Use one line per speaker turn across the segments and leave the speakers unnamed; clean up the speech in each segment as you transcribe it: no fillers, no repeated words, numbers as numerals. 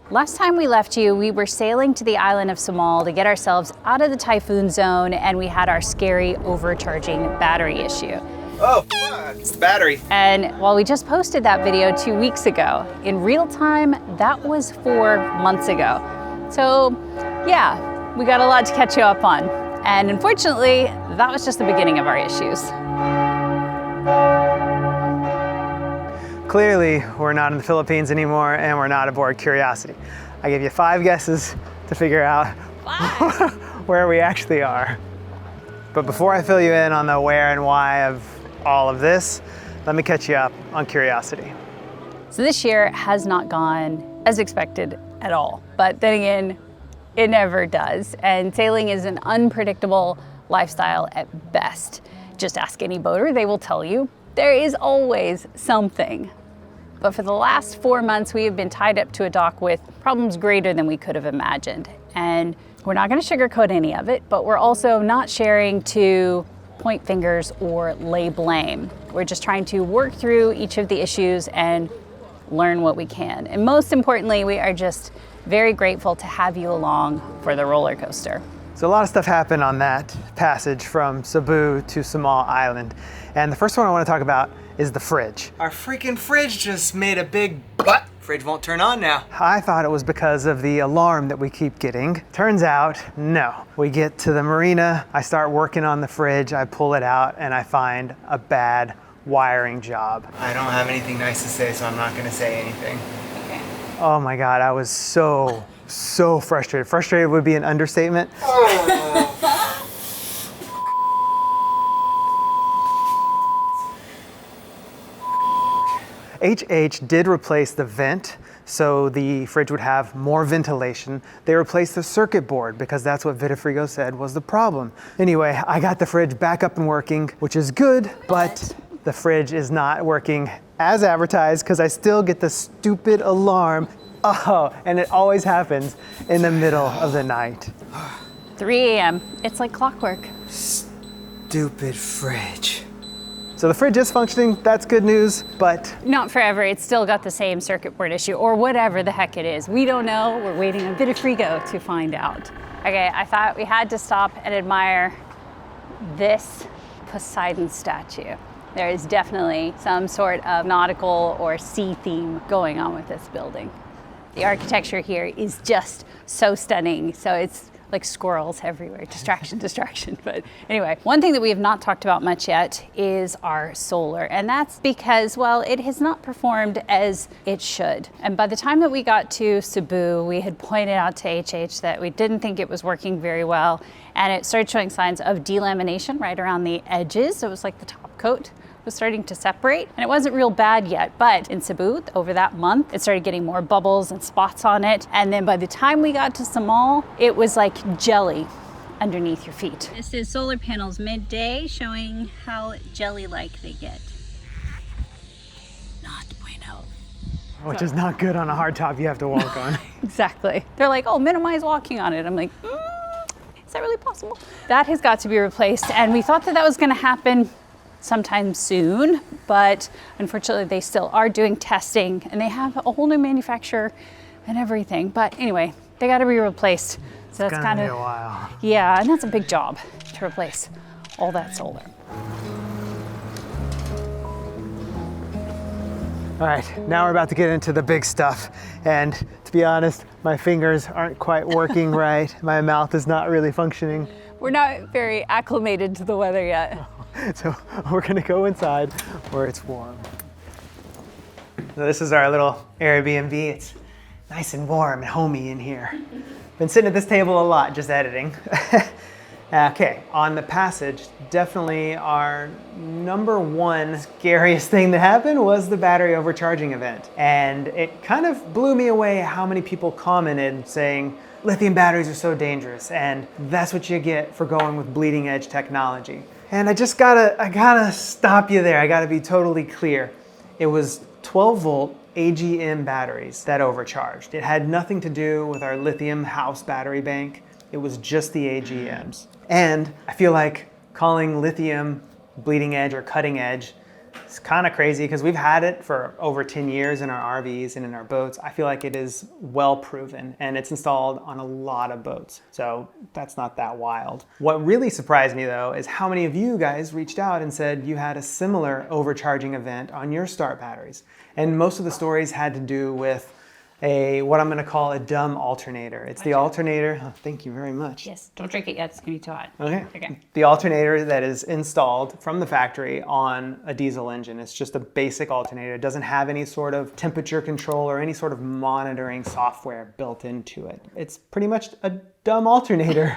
Last time we left you, we were sailing to the island of Samal to get ourselves out of the typhoon zone, and we had our scary overcharging battery issue.
Oh, fuck, it's the battery.
And while we just posted that video 2 weeks ago, in real time, that was 4 months ago. So yeah, we got a lot to catch you up on. And unfortunately, that was just the beginning of our issues.
Clearly, we're not in the Philippines anymore and we're not aboard Curiosity. I gave you 5 guesses to figure out where we actually are. But before I fill you in on the where and why of all of this, let me catch you up on Curiosity.
So this year has not gone as expected at all. But then again, it never does. And sailing is an unpredictable lifestyle at best. Just ask any boater, they will tell you there is always something. But for the last 4 months, we have been tied up to a dock with problems greater than we could have imagined. And we're not gonna sugarcoat any of it, but we're also not sharing to point fingers or lay blame. We're just trying to work through each of the issues and learn what we can. And most importantly, we are just very grateful to have you along for the roller coaster.
So a lot of stuff happened on that passage from Cebu to Samal Island. And the first one I want to talk about is the fridge.
Our freaking fridge just made a big butt. Fridge won't turn on now.
I thought it was because of the alarm that we keep getting. Turns out, no. We get to the marina, I start working on the fridge, I pull it out, and I find a bad wiring job.
I don't have anything nice to say, so I'm not gonna say anything.
Okay.
Oh my God, I was so frustrated. Frustrated would be an understatement. HH did replace the vent, so the fridge would have more ventilation. They replaced the circuit board because that's what Vitafrigo said was the problem. Anyway, I got the fridge back up and working, which is good, but the fridge is not working as advertised because I still get the stupid alarm. Oh, and it always happens in the middle of the night.
3 a.m. It's like clockwork.
Stupid fridge.
So the fridge is functioning, that's good news, but
Not forever, it's still got the same circuit board issue or whatever the heck it is. We don't know, we're waiting on Vitafrigo to find out. Okay, I thought we had to stop and admire this Poseidon statue. There is definitely some sort of nautical or sea theme going on with this building. The architecture here is just so stunning. So it's like squirrels everywhere, distraction. But anyway, one thing that we have not talked about much yet is our solar. And that's because, well, it has not performed as it should. And by the time that we got to Cebu, we had pointed out to HH that we didn't think it was working very well. And it started showing signs of delamination right around the edges. So it was like the top coat was starting to separate, and it wasn't real bad yet, but in Cebu, over that month, it started getting more bubbles and spots on it, and then by the time we got to Samal, it was like jelly underneath your feet. This is solar panels midday, showing how jelly-like they get. Not bueno.
which is not good on a hard top you have to walk on.
Exactly. They're like, oh, minimize walking on it. I'm like, is that really possible? That has got to be replaced, and we thought that that was gonna happen sometime soon, but unfortunately they still are doing testing and they have a whole new manufacturer and everything. But anyway, they got to be replaced. So that's kind of
a while.
Yeah, and that's a big job to replace all that solar.
All right, now we're about to get into the big stuff. And to be honest, my fingers aren't quite working right. My mouth is not really functioning.
We're not very acclimated to the weather yet.
So we're gonna go inside where it's warm. So this is our little Airbnb. It's nice and warm and homey in here. Been sitting at this table a lot, just editing. Okay, on the passage, definitely our #1 scariest thing that happened was the battery overcharging event. And it kind of blew me away how many people commented saying, lithium batteries are so dangerous, and that's what you get for going with bleeding edge technology. And I gotta stop you there. I gotta be totally clear. It was 12 volt AGM batteries that overcharged. It had nothing to do with our lithium house battery bank. It was just the AGMs. And I feel like calling lithium bleeding edge or cutting edge It's kind of crazy because we've had it for over 10 years in our RVs and in our boats. I feel like it is well proven and it's installed on a lot of boats. So that's not that wild. What really surprised me though is how many of you guys reached out and said you had a similar overcharging event on your start batteries. And most of the stories had to do with what I'm going to call a dumb alternator. It's the alternator. Oh, thank you very much.
Yes, don't drink it yet. It's going to be too hot.
Okay. The alternator that is installed from the factory on a diesel engine. It's just a basic alternator. It doesn't have any sort of temperature control or any sort of monitoring software built into it. It's pretty much a dumb alternator.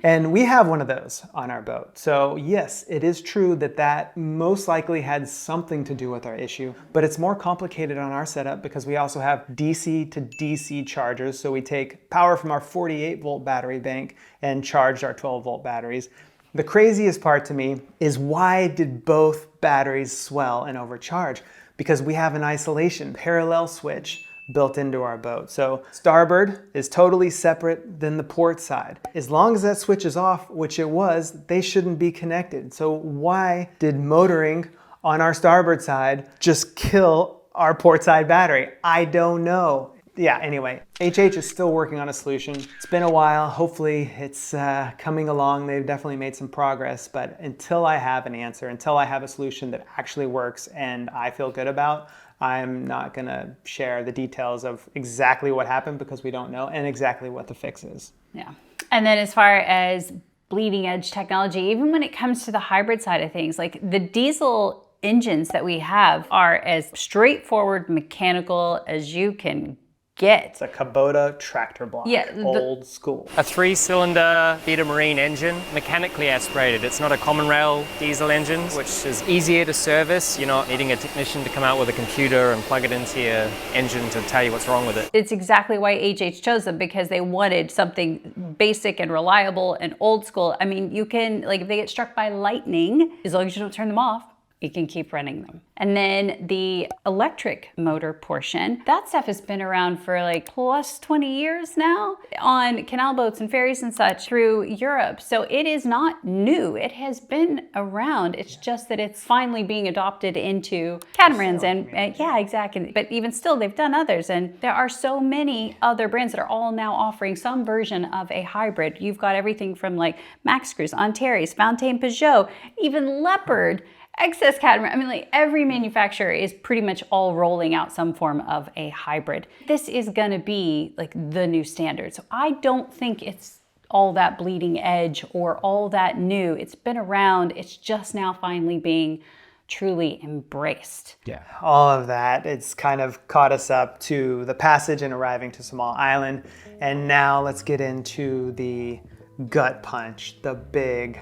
And we have one of those on our boat. So yes, it is true that that most likely had something to do with our issue, but it's more complicated on our setup because we also have DC to DC chargers. So we take power from our 48-volt battery bank and charge our 12-volt batteries. The craziest part to me is why did both batteries swell and overcharge? Because we have an isolation parallel switch built into our boat. So starboard is totally separate than the port side. As long as that switch is off, which it was, they shouldn't be connected. So why did motoring on our starboard side just kill our port side battery? I don't know. Yeah, anyway, HH is still working on a solution. It's been a while. Hopefully it's coming along. They've definitely made some progress, but until I have an answer, until I have a solution that actually works and I feel good about, I'm not gonna share the details of exactly what happened because we don't know and exactly what the fix is.
Yeah. And then as far as bleeding edge technology, even when it comes to the hybrid side of things, like the diesel engines that we have are as straightforward mechanical as you can get.
It's a Kubota tractor block, old school.
A 3-cylinder Beta Marine engine, mechanically aspirated. It's not a common rail diesel engine, which is easier to service. You're not needing a technician to come out with a computer and plug it into your engine to tell you what's wrong with it.
It's exactly why HH chose them, because they wanted something basic and reliable and old school. I mean, you can, like, if they get struck by lightning, as long as you don't turn them off, you can keep running them. And then the electric motor portion, that stuff has been around for like plus 20 years now on canal boats and ferries and such through Europe. So it is not new. It has been around. It's just that it's finally being adopted into catamarans and yeah, exactly. But even still, they've done others. And there are so many other brands that are all now offering some version of a hybrid. You've got everything from like Max Cruise, Antares, Fountaine Peugeot, even Leopard, Excess Catamaran. I mean, like every manufacturer is pretty much all rolling out some form of a hybrid. This is gonna be like the new standard. So I don't think it's all that bleeding edge or all that new. It's been around, it's just now finally being truly embraced.
Yeah, all of that, it's kind of caught us up to the passage and arriving to Small Island. And now let's get into the gut punch, the big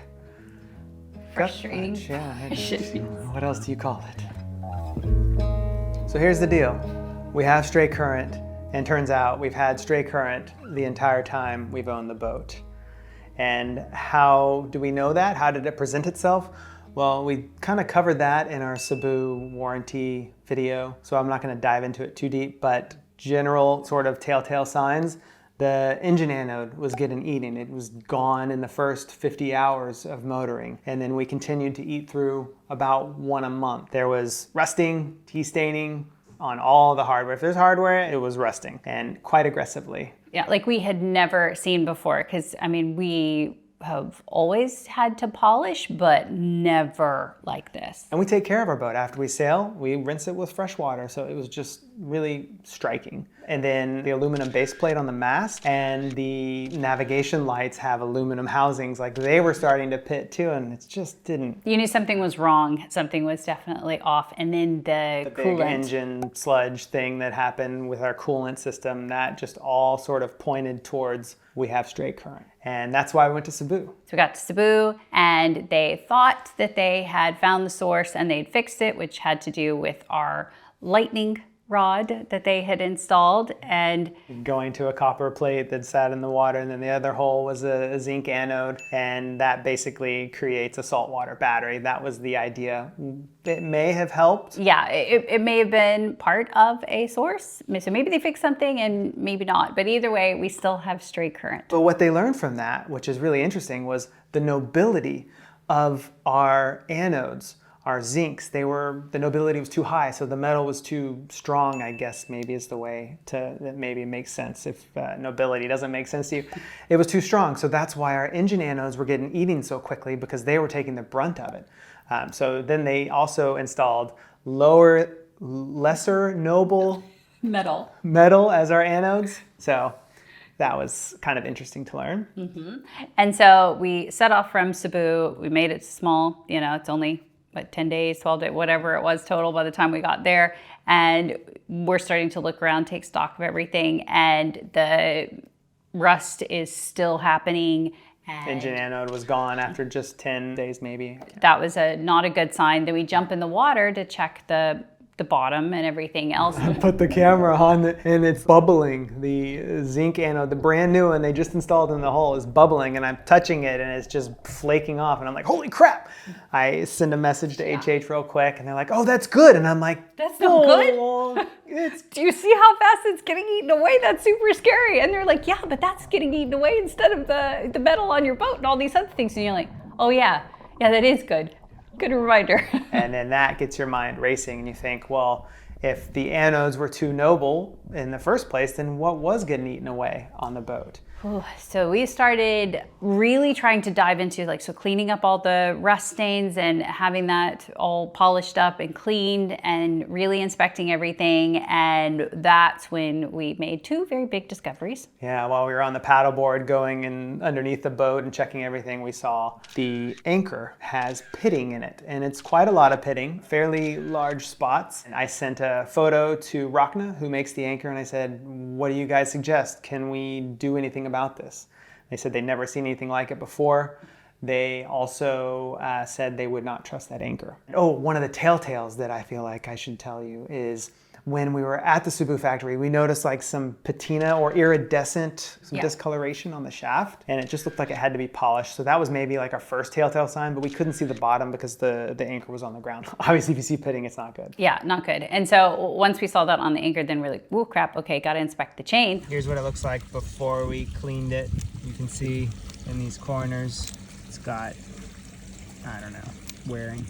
Frustrating.
Yeah, what else do you call it? So here's the deal. We have stray current, and turns out we've had stray current the entire time we've owned the boat. And how do we know that? How did it present itself? Well, we kind of covered that in our Cebu warranty video, so I'm not going to dive into it too deep, but general sort of telltale signs. The engine anode was getting eaten. It was gone in the first 50 hours of motoring. And then we continued to eat through about one a month. There was rusting, tea staining on all the hardware. If there's hardware, it was rusting, and quite aggressively.
Yeah, like we had never seen before, because I mean, we have always had to polish, but never like this.
And we take care of our boat. After we sail, we rinse it with fresh water. So it was just really striking. And then the aluminum base plate on the mast and the navigation lights have aluminum housings. Like they were starting to pit too, and it just didn't.
You knew something was wrong. Something was definitely off. And then the
big
coolant
engine sludge thing that happened with our coolant system, that just all sort of pointed towards we have stray current. And that's why we went to Cebu.
So we got to Cebu, and they thought that they had found the source and they'd fixed it, which had to do with our lightning rod that they had installed, and
going to a copper plate that sat in the water, and then the other hole was a zinc anode, and that basically creates a saltwater battery. That was the idea. It may have helped.
Yeah, it may have been part of a source. So maybe they fixed something and maybe not, but either way, we still have stray current.
But what they learned from that, which is really interesting, was the nobility of our anodes. our zincs, the nobility was too high, so the metal was too strong, I guess maybe is the way that maybe makes sense if nobility doesn't make sense to you. It was too strong, so that's why our engine anodes were getting eaten so quickly, because they were taking the brunt of it. So then they also installed lesser noble metal as our anodes. So that was kind of interesting to learn.
Mm-hmm. And so we set off from Cebu. We made it small. It's only 10 days, 12 days, whatever it was total by the time we got there. And we're starting to look around, take stock of everything. And the rust is still happening.
Engine anode was gone after just 10 days maybe.
That was not a good sign. Then we jump in the water to check the bottom and everything else.
I put the camera on and it's bubbling. The zinc anode, the brand new one they just installed in the hull, is bubbling, and I'm touching it and it's just flaking off, and I'm like, holy crap. I send a message to HH real quick and they're like, oh, that's good. And I'm like,
that's not good? Do you see how fast it's getting eaten away? That's super scary. And they're like, yeah, but that's getting eaten away instead of the metal on your boat and all these other things. And you're like, oh yeah, that is good. Good reminder.
And then that gets your mind racing, and you think, well, if the anodes were too noble in the first place, then what was getting eaten away on the boat?
So we started really trying to dive into cleaning up all the rust stains and having that all polished up and cleaned and really inspecting everything. And that's when we made two very big discoveries.
Yeah, while we were on the paddleboard going in underneath the boat and checking everything, we saw the anchor has pitting in it. And it's quite a lot of pitting, fairly large spots. And I sent a photo to Rachna, who makes the anchor, and I said, what do you guys suggest? Can we do anything about this? They said they'd never seen anything like it before. They also said they would not trust that anchor. Oh, one of the telltales that I feel like I should tell you is when we were at the Cebu factory, we noticed some patina or iridescent, discoloration on the shaft, and it just looked like it had to be polished. So that was maybe our first telltale sign, but we couldn't see the bottom because the anchor was on the ground. Obviously, if you see pitting, it's not good.
Yeah, not good. And so once we saw that on the anchor, then we're like, whoa, crap, okay, gotta inspect the chain.
Here's what it looks like before we cleaned it. You can see in these corners, it's got, I don't know, wearing.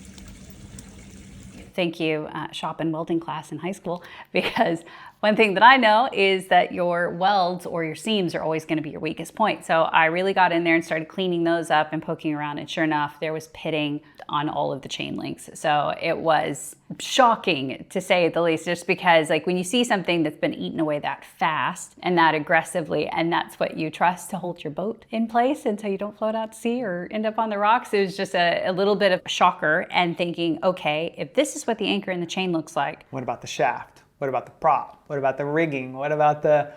Thank you, shop and welding class in high school, because one thing that I know is that your welds or your seams are always going to be your weakest point. So I really got in there and started cleaning those up and poking around, and sure enough, there was pitting on all of the chain links. So it was shocking, to say the least, just because when you see something that's been eaten away that fast and that aggressively, and that's what you trust to hold your boat in place until you don't float out to sea or end up on the rocks, it was just a little bit of a shocker, and thinking, okay, if this is what the anchor and the chain looks like.
What about the shaft? What about the prop? What about the rigging? What about the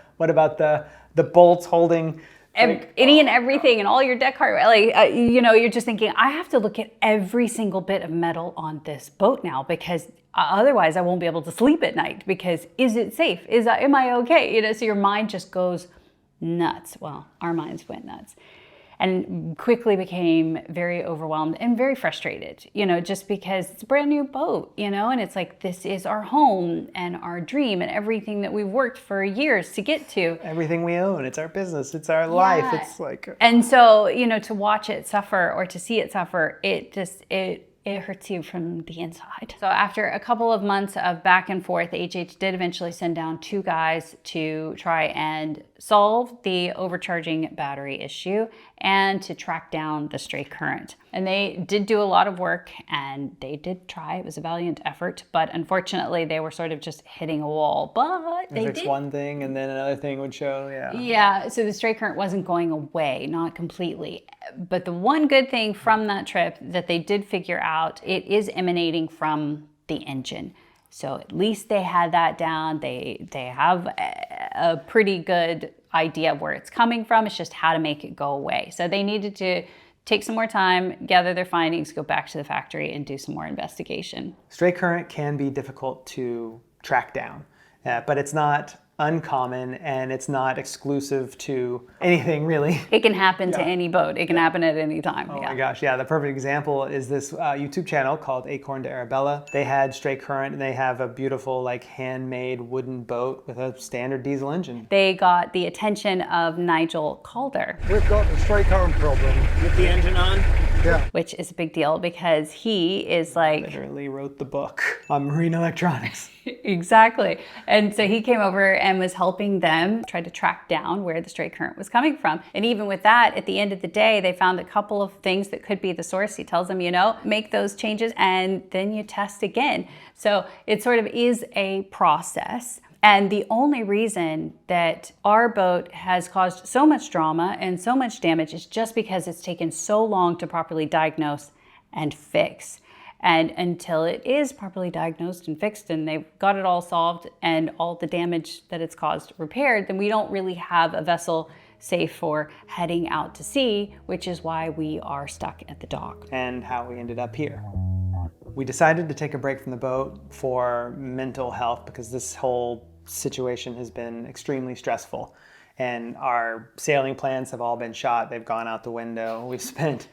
bolts holding?
Any and everything, and all your deck hardware, you're just thinking, I have to look at every single bit of metal on this boat now, because otherwise I won't be able to sleep at night, because is it safe? Am I okay? So your mind just goes nuts. Well, our minds went nuts, and quickly became very overwhelmed and very frustrated, just because it's a brand new boat, and it's this is our home and our dream and everything that we've worked for years to get to.
Everything we own, it's our business, it's our life, it's
And so, to watch it suffer or to see it suffer, it hurts you from the inside. So after a couple of months of back and forth, HH did eventually send down two guys to try and solve the overcharging battery issue and to track down the stray current. And they did do a lot of work, and they did try. It was a valiant effort, but unfortunately they were sort of just hitting a wall. But they
fix one thing and then another thing would show,
Yeah, so the stray current wasn't going away, not completely. But the one good thing from that trip that they did figure out, it is emanating from the engine. So at least they had that down. They have a pretty good idea of where it's coming from. It's just how to make it go away. So they needed to take some more time, gather their findings, go back to the factory and do some more investigation.
Stray current can be difficult to track down, but it's not uncommon, and it's not exclusive to anything really.
It can happen to any boat. It can happen at any time.
Oh my gosh, the perfect example is this YouTube channel called Acorn to Arabella. They had stray current, and they have a beautiful handmade wooden boat with a standard diesel engine.
They got the attention of Nigel Calder.
We've got a stray current problem.
With the engine on?
Yeah.
which is a big deal because he is like...
Literally wrote the book on marine electronics.
Exactly. And so he came over and was helping them try to track down where the stray current was coming from. And even with that, at the end of the day, they found a couple of things that could be the source. He tells them, you know, make those changes and then you test again. So it sort of is a process. And the only reason that our boat has caused so much drama and so much damage is just because it's taken so long to properly diagnose and fix. And until it is properly diagnosed and fixed and they've got it all solved and all the damage that it's caused repaired, then we don't really have a vessel safe for heading out to sea, which is why we are stuck at the dock.
And how we ended up here. We decided to take a break from the boat for mental health because this whole situation has been extremely stressful. And our sailing plans have all been shot. They've gone out the window. We've spent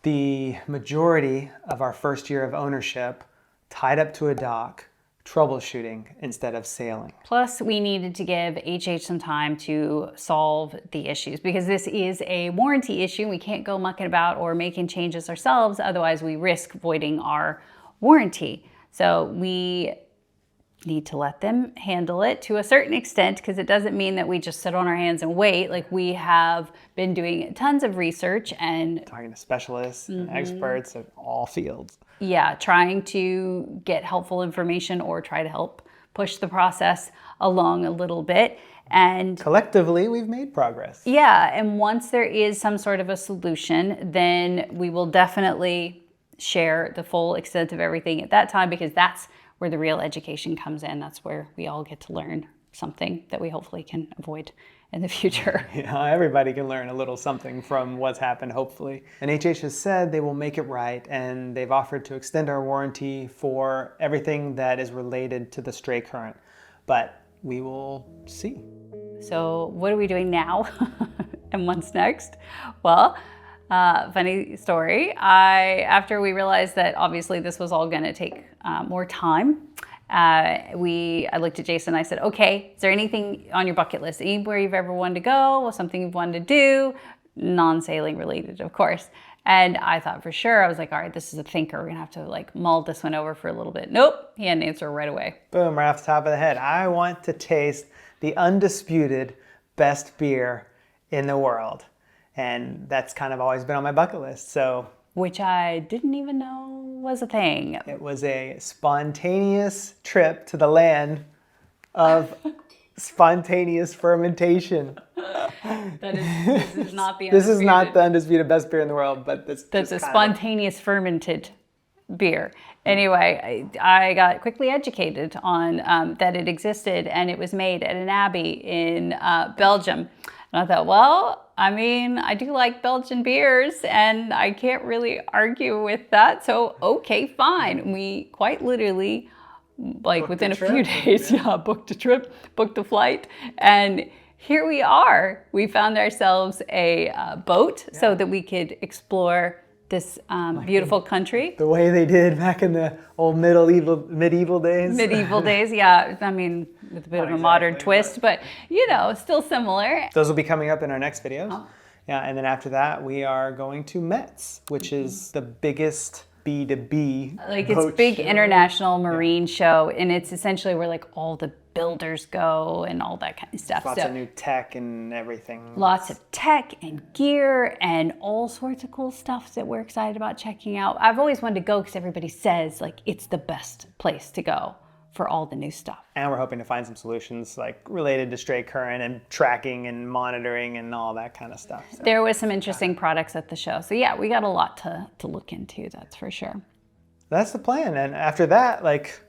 the majority of our first year of ownership tied up to a dock, troubleshooting instead of sailing.
Plus, we needed to give HH some time to solve the issues because this is a warranty issue. We can't go mucking about or making changes ourselves, otherwise we risk voiding our warranty. So we need to let them handle it to a certain extent because it doesn't mean that we just sit on our hands and wait. Like, we have been doing tons of research and
talking to specialists and experts of all fields.
Yeah, trying to get helpful information or try to help push the process along a little bit. And
collectively, we've made progress.
Yeah, and once there is some sort of a solution, then we will definitely share the full extent of everything at that time, because that's where the real education comes in. That's where we all get to learn something that we hopefully can avoid in the future.
Yeah, everybody can learn a little something from what's happened, hopefully. And HH has said they will make it right, and they've offered to extend our warranty for everything that is related to the stray current. But we will see.
So what are we doing now? And what's next? Well, funny story. After we realized that obviously this was all gonna take more time, I looked at Jason and I said, okay, is there anything on your bucket list? Anywhere you've ever wanted to go, or something you've wanted to do? Non-sailing related, of course. And I thought for sure, I was like, all right, this is a thinker. We're gonna have to like mull this one over for a little bit. Nope, he had an answer right away.
Boom, right off the top of the head. I want to taste the undisputed best beer in the world. And that's kind of always been on my bucket list, so.
Which I didn't even know was a thing.
It was a spontaneous trip to the land of spontaneous fermentation.
This is not the undisputed.
This is not the undisputed best beer in the world, but
that's a spontaneous fermented beer. Anyway, I got quickly educated on that it existed, and it was made at an abbey in Belgium. And I thought, well, I mean, I do like Belgian beers and I can't really argue with that. So, okay, fine. We quite literally, like booked within a few days, booked a trip, booked a flight. And here we are. We found ourselves a boat so that we could explore this beautiful country.
The way they did back in the old medieval days.
Medieval days, yeah. I mean, with a bit of a modern twist, but you know, still similar.
Those will be coming up in our next videos. Oh. Yeah, and then after that, we are going to Metz, which is the biggest B2B
like it's big show. International marine show, and it's essentially where like all the builders go and all that kind of stuff.
Lots of new tech and everything.
Lots of tech and gear and all sorts of cool stuff that we're excited about checking out. I've always wanted to go because everybody says like it's the best place to go for all the new stuff.
And we're hoping to find some solutions like related to stray current and tracking and monitoring and all that kind of stuff. So.
There was some interesting products at the show. So yeah, we got a lot to look into, that's for sure.
That's the plan. And after that, like...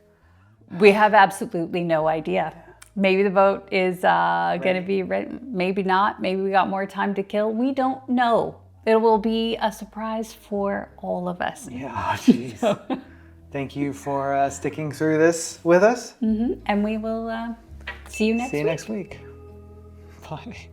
we have absolutely no idea. Maybe the boat is gonna be ready, maybe not. Maybe we got more time to kill. We don't know. It will be a surprise for all of us.
Yeah, jeez. Thank you for sticking through this with us.
And we will see you next week.
See you next week. Bye.